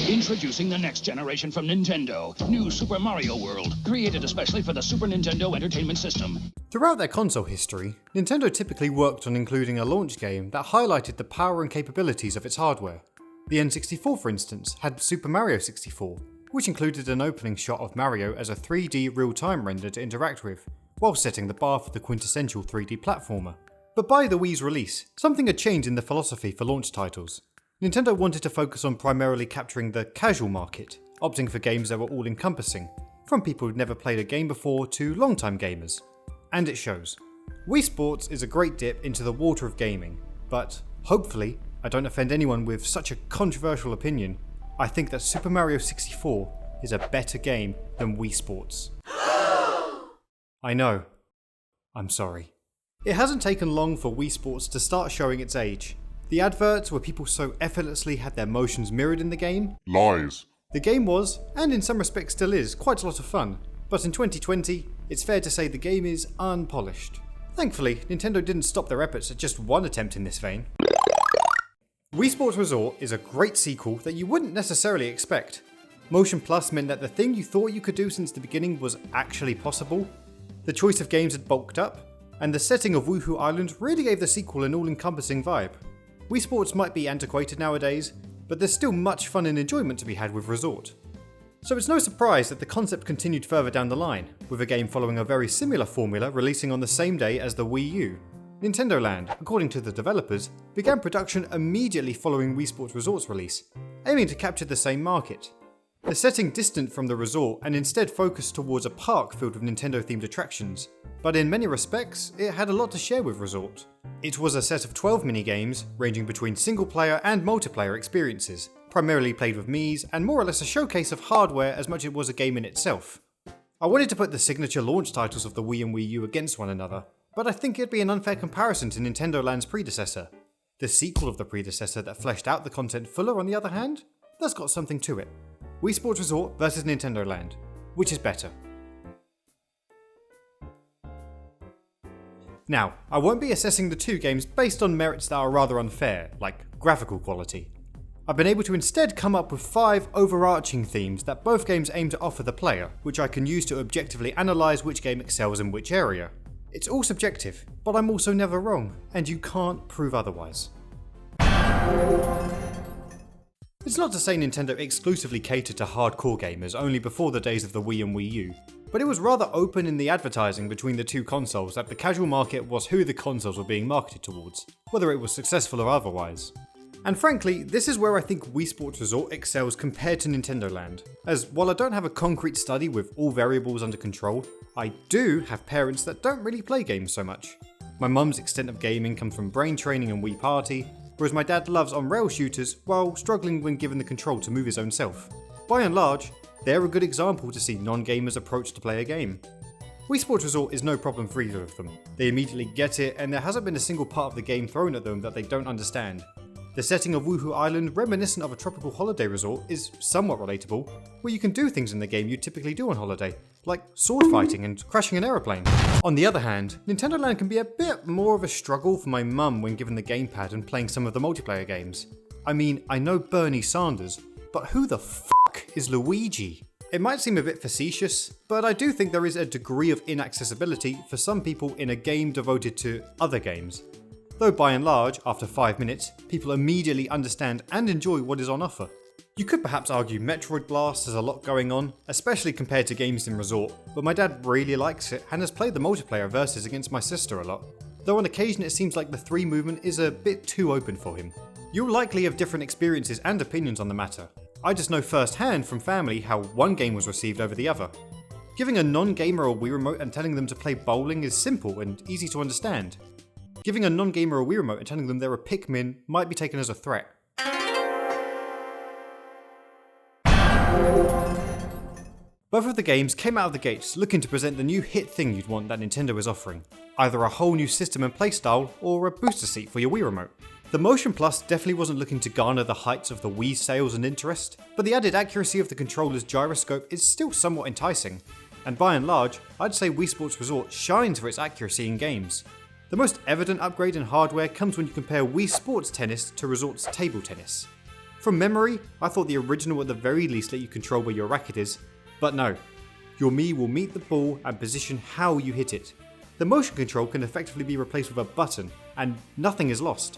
Introducing the next generation from Nintendo, New Super Mario World, created especially for the Super Nintendo Entertainment System. Throughout their console history, Nintendo typically worked on including a launch game that highlighted the power and capabilities of its hardware. The N64, for instance, had Super Mario 64, which included an opening shot of Mario as a 3D real-time render to interact with, while setting the bar for the quintessential 3D platformer. But by the Wii's release, something had changed in the philosophy for launch titles. Nintendo wanted to focus on primarily capturing the casual market, opting for games that were all-encompassing, from people who'd never played a game before to long-time gamers. And it shows. Wii Sports is a great dip into the water of gaming, but hopefully I don't offend anyone with such a controversial opinion. I think that Super Mario 64 is a better game than Wii Sports. I know. I'm sorry. It hasn't taken long for Wii Sports to start showing its age. The adverts where people so effortlessly had their motions mirrored in the game? Lies. The game was, and in some respects still is, quite a lot of fun. But in 2020, it's fair to say the game is unpolished. Thankfully, Nintendo didn't stop their efforts at just one attempt in this vein. Wii Sports Resort is a great sequel that you wouldn't necessarily expect. Motion Plus meant that the thing you thought you could do since the beginning was actually possible. The choice of games had bulked up, and the setting of Woohoo Island really gave the sequel an all-encompassing vibe. Wii Sports might be antiquated nowadays, but there's still much fun and enjoyment to be had with Resort. So it's no surprise that the concept continued further down the line, with a game following a very similar formula releasing on the same day as the Wii U. Nintendo Land, according to the developers, began production immediately following Wii Sports Resort's release, aiming to capture the same market. The setting distant from the resort and instead focused towards a park filled with Nintendo-themed attractions, but in many respects, it had a lot to share with Resort. It was a set of 12 minigames, ranging between single-player and multiplayer experiences, primarily played with Miis, and more or less a showcase of hardware as much as it was a game in itself. I wanted to put the signature launch titles of the Wii and Wii U against one another, but I think it'd be an unfair comparison to Nintendo Land's predecessor. The sequel of the predecessor that fleshed out the content fuller, on the other hand, that's got something to it. Wii Sports Resort versus Nintendo Land. Which is better? Now, I won't be assessing the two games based on merits that are rather unfair, like graphical quality. I've been able to instead come up with 5 overarching themes that both games aim to offer the player, which I can use to objectively analyse which game excels in which area. It's all subjective, but I'm also never wrong, and you can't prove otherwise. It's not to say Nintendo exclusively catered to hardcore gamers only before the days of the Wii and Wii U, but it was rather open in the advertising between the two consoles that the casual market was who the consoles were being marketed towards, whether it was successful or otherwise. And frankly, this is where I think Wii Sports Resort excels compared to Nintendo Land, as while I don't have a concrete study with all variables under control, I do have parents that don't really play games so much. My mum's extent of gaming comes from Brain Training and Wii Party, whereas my dad loves on-rail shooters while struggling when given the control to move his own self. By and large, they're a good example to see non-gamers' approach to play a game. Wii Sports Resort is no problem for either of them. They immediately get it, and there hasn't been a single part of the game thrown at them that they don't understand. The setting of Woohoo Island, reminiscent of a tropical holiday resort, is somewhat relatable, where you can do things in the game you'd typically do on holiday, like sword fighting and crashing an aeroplane. On the other hand, Nintendo Land can be a bit more of a struggle for my mum when given the Gamepad and playing some of the multiplayer games. I mean, I know Bernie Sanders, but who the fuck is Luigi? It might seem a bit facetious, but I do think there is a degree of inaccessibility for some people in a game devoted to other games. Though by and large, after 5 minutes, people immediately understand and enjoy what is on offer. You could perhaps argue Metroid Blast has a lot going on, especially compared to games in Resort, but my dad really likes it and has played the multiplayer versus against my sister a lot. Though on occasion it seems like the 3 movement is a bit too open for him. You'll likely have different experiences and opinions on the matter. I just know firsthand from family how one game was received over the other. Giving a non-gamer a Wii Remote and telling them to play bowling is simple and easy to understand. Giving a non-gamer a Wii Remote and telling them they're a Pikmin might be taken as a threat. Both of the games came out of the gates looking to present the new hit thing you'd want that Nintendo is offering. Either a whole new system and playstyle, or a booster seat for your Wii Remote. The Motion Plus definitely wasn't looking to garner the heights of the Wii sales and interest, but the added accuracy of the controller's gyroscope is still somewhat enticing. And by and large, I'd say Wii Sports Resort shines for its accuracy in games. The most evident upgrade in hardware comes when you compare Wii Sports Tennis to Resort's table tennis. From memory, I thought the original at the very least let you control where your racket is, but no. Your Mii will meet the ball and position how you hit it. The motion control can effectively be replaced with a button, and nothing is lost.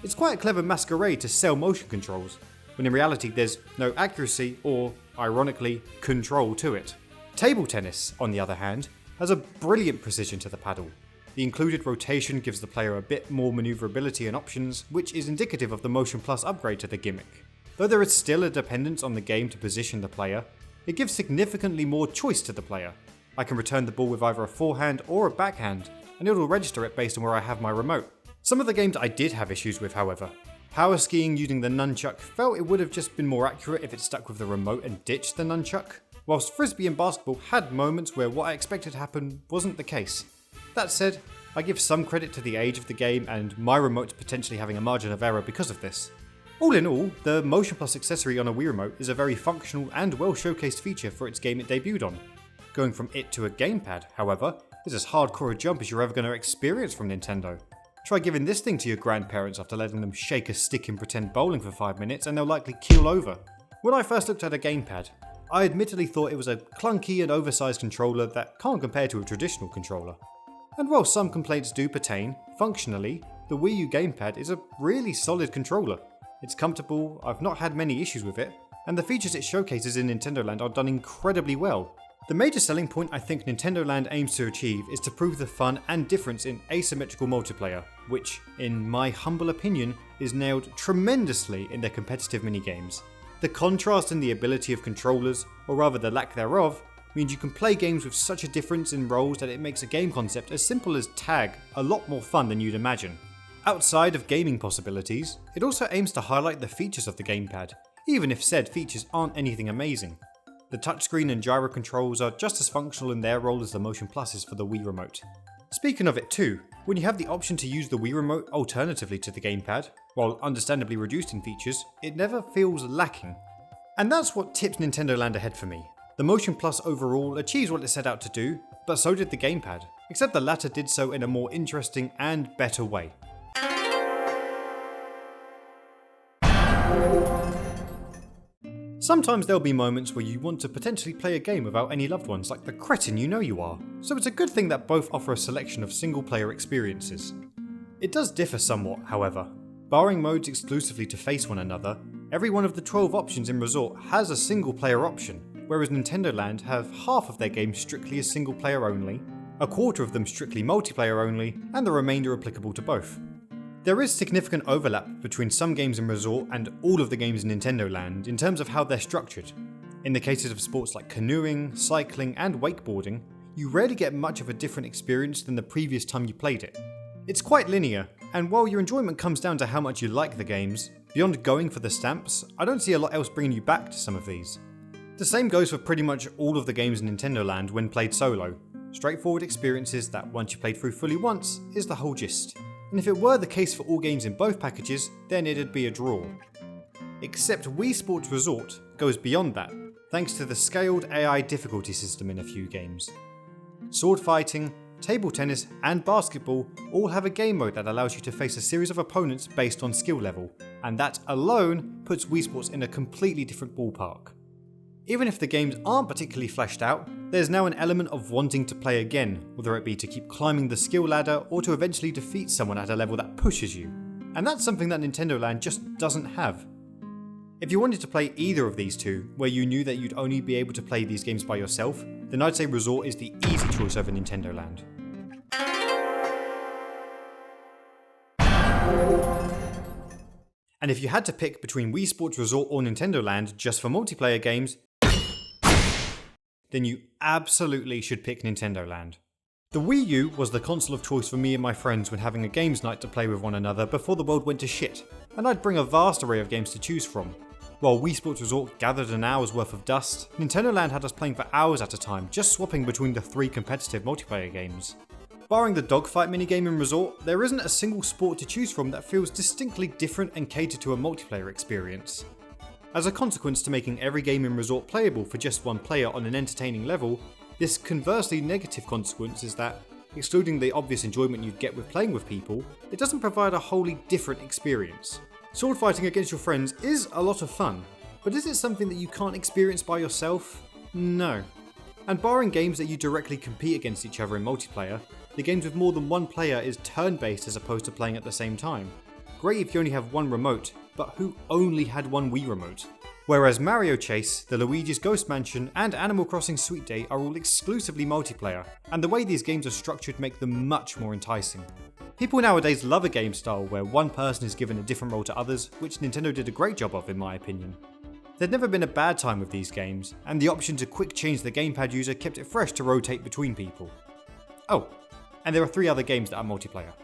It's quite a clever masquerade to sell motion controls, when in reality there's no accuracy or, ironically, control to it. Table tennis, on the other hand, has a brilliant precision to the paddle. The included rotation gives the player a bit more manoeuvrability and options, which is indicative of the Motion Plus upgrade to the gimmick. Though there is still a dependence on the game to position the player, it gives significantly more choice to the player. I can return the ball with either a forehand or a backhand, and it will register it based on where I have my remote. Some of the games I did have issues with, however. Power skiing using the nunchuck felt it would have just been more accurate if it stuck with the remote and ditched the nunchuck, whilst frisbee and basketball had moments where what I expected to happen wasn't the case. That said, I give some credit to the age of the game and my remote potentially having a margin of error because of this. All in all, the Motion Plus accessory on a Wii remote is a very functional and well showcased feature for its game it debuted on. Going from it to a gamepad, however, is as hardcore a jump as you're ever going to experience from Nintendo. Try giving this thing to your grandparents after letting them shake a stick and pretend bowling for 5 minutes and they'll likely keel over. When I first looked at a gamepad, I admittedly thought it was a clunky and oversized controller that can't compare to a traditional controller. And while some complaints do pertain, functionally, the Wii U gamepad is a really solid controller. It's comfortable, I've not had many issues with it, and the features it showcases in Nintendo Land are done incredibly well. The major selling point I think Nintendo Land aims to achieve is to prove the fun and difference in asymmetrical multiplayer, which, in my humble opinion, is nailed tremendously in their competitive minigames. The contrast in the ability of controllers, or rather the lack thereof, means you can play games with such a difference in roles that it makes a game concept as simple as tag a lot more fun than you'd imagine. Outside of gaming possibilities, it also aims to highlight the features of the gamepad, even if said features aren't anything amazing. The touchscreen and gyro controls are just as functional in their role as the Motion Plus is for the Wii remote. Speaking of it too, when you have the option to use the Wii remote alternatively to the gamepad, while understandably reduced in features, it never feels lacking. And that's what tips Nintendo Land ahead for me. The Motion Plus overall achieves what it set out to do, but so did the gamepad, except the latter did so in a more interesting and better way. Sometimes there'll be moments where you want to potentially play a game without any loved ones like the cretin you know you are, so it's a good thing that both offer a selection of single player experiences. It does differ somewhat, however. Barring modes exclusively to face one another, every one of the 12 options in Resort has a single player option, whereas Nintendo Land have half of their games strictly as single player only, a quarter of them strictly multiplayer only, and the remainder applicable to both. There is significant overlap between some games in Resort and all of the games in Nintendo Land in terms of how they're structured. In the cases of sports like canoeing, cycling, and wakeboarding, you rarely get much of a different experience than the previous time you played it. It's quite linear, and while your enjoyment comes down to how much you like the games, beyond going for the stamps, I don't see a lot else bringing you back to some of these. The same goes for pretty much all of the games in Nintendo Land when played solo. Straightforward experiences that once you played through fully once is the whole gist. And if it were the case for all games in both packages, then it'd be a draw. Except Wii Sports Resort goes beyond that, thanks to the scaled AI difficulty system in a few games. Sword fighting, table tennis, and basketball all have a game mode that allows you to face a series of opponents based on skill level, and that alone puts Wii Sports in a completely different ballpark. Even if the games aren't particularly fleshed out, there's now an element of wanting to play again, whether it be to keep climbing the skill ladder or to eventually defeat someone at a level that pushes you. And that's something that Nintendo Land just doesn't have. If you wanted to play either of these two, where you knew that you'd only be able to play these games by yourself, then I'd say Resort is the easy choice over Nintendo Land. And if you had to pick between Wii Sports Resort or Nintendo Land just for multiplayer games, then you absolutely should pick Nintendo Land. The Wii U was the console of choice for me and my friends when having a games night to play with one another before the world went to shit, and I'd bring a vast array of games to choose from. While Wii Sports Resort gathered an hour's worth of dust, Nintendo Land had us playing for hours at a time, just swapping between the 3 competitive multiplayer games. Barring the dogfight minigame in Resort, there isn't a single sport to choose from that feels distinctly different and catered to a multiplayer experience. As a consequence to making every game in Resort playable for just one player on an entertaining level, this conversely negative consequence is that, excluding the obvious enjoyment you'd get with playing with people, it doesn't provide a wholly different experience. Sword fighting against your friends is a lot of fun, but is it something that you can't experience by yourself? No. And barring games that you directly compete against each other in multiplayer, the games with more than one player is turn-based as opposed to playing at the same time. Great if you only have one remote, but who only had one Wii remote? Whereas Mario Chase, the Luigi's Ghost Mansion, and Animal Crossing Sweet Day are all exclusively multiplayer, and the way these games are structured make them much more enticing. People nowadays love a game style where one person is given a different role to others, which Nintendo did a great job of in my opinion. There'd never been a bad time with these games, and the option to quick change the gamepad user kept it fresh to rotate between people. Oh, and there are 3 other games that are multiplayer.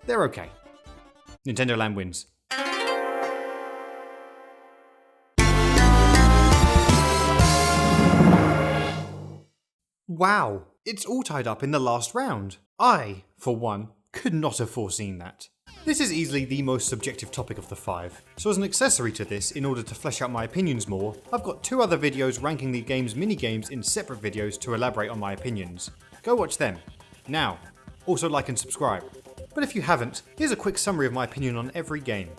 They're okay. Nintendo Land wins. Wow, it's all tied up in the last round. I, for one, could not have foreseen that. This is easily the most subjective topic of the 5, so as an accessory to this, in order to flesh out my opinions more, I've got 2 other videos ranking the game's minigames in separate videos to elaborate on my opinions. Go watch them. Now. Also like and subscribe. But if you haven't, here's a quick summary of my opinion on every game.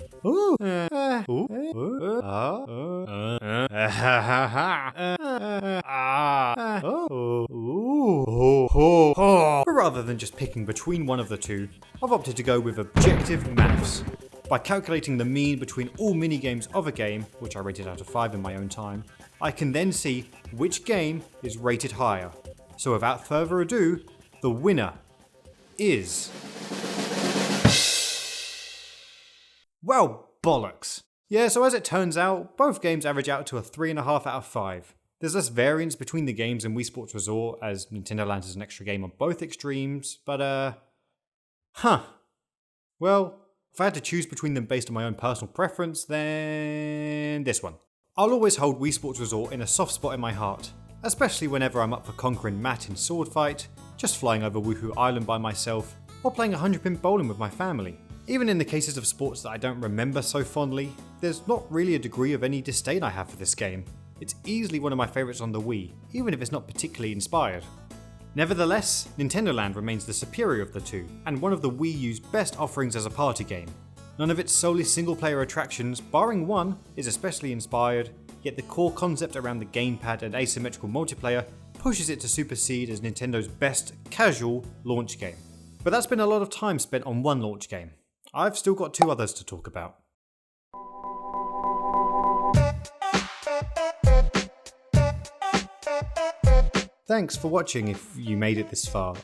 Rather than just picking between one of the 2, I've opted to go with objective maths. By calculating the mean between all minigames of a game, which I rated out of 5 in my own time, I can then see which game is rated higher. So without further ado, the winner is... Well, bollocks. Yeah, so as it turns out, both games average out to a 3.5 out of 5. There's less variance between the games in Wii Sports Resort, as Nintendo Land has an extra game on both extremes, but well, if I had to choose between them based on my own personal preference, then this one. I'll always hold Wii Sports Resort in a soft spot in my heart, especially whenever I'm up for conquering Matt in Sword Fight, just flying over Woohoo Island by myself, or playing 100-pin bowling with my family. Even in the cases of sports that I don't remember so fondly, there's not really a degree of any disdain I have for this game. It's easily one of my favourites on the Wii, even if it's not particularly inspired. Nevertheless, Nintendo Land remains the superior of the 2, and one of the Wii U's best offerings as a party game. None of its solely single-player attractions, barring one, is especially inspired, yet the core concept around the gamepad and asymmetrical multiplayer pushes it to supersede as Nintendo's best casual launch game. But that's been a lot of time spent on one launch game. I've still got 2 others to talk about. Thanks for watching if you made it this far.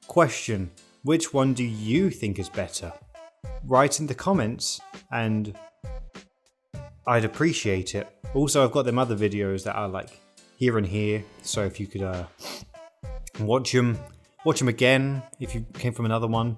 Question. Which one do you think is better? Write in the comments and I'd appreciate it. Also, I've got them other videos that are like here and here, so if you could watch them again if you came from another one.